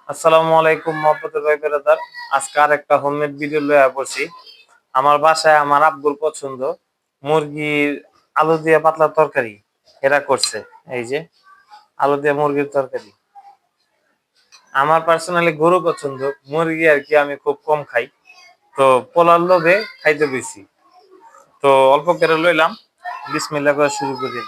আসসালামু আলাইকুম মহব্বতের ভাই বেরাদার। আজকে আর একটা হোমমেড ভিডিও লয়ে পড়ছি। আমার বাসায় আমার আব্বুর পছন্দ মুরগির আলু দিয়ে পাতলা তরকারি এরা করছে। এই যে আলু দিয়ে মুরগির তরকারি। আমার পার্সোনালি গরু পছন্দ, মুরগি আর কি আমি খুব কম খাই। তো পোলার লোভে খাইতে বেশি। তো অল্প করে লইলাম, বিসমিল্লাহ করে শুরু করি।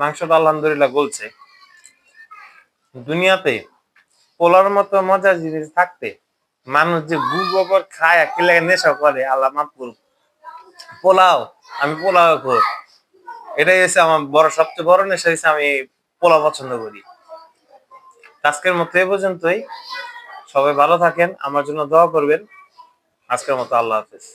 মাংসটা আলহামদুলিল্লাহ গলছে। দুনিয়াতে পোলার মতো মজার জিনিস থাকতে মানুষ যে গু গোবর খায় কি লাগে নেশা করে আল্লাহ মাফ করুক। পোলাও, আমি পোলাও খোর। এটাই হচ্ছে আমার বড় সবচেয়ে বড় নেশা হচ্ছে আমি পোলাও পছন্দ করি। আজকের মতো এই পর্যন্তই। সবাই ভালো থাকেন, আমার জন্য দোয়া করবেন। আজকের মতো আল্লাহ হাফেজ।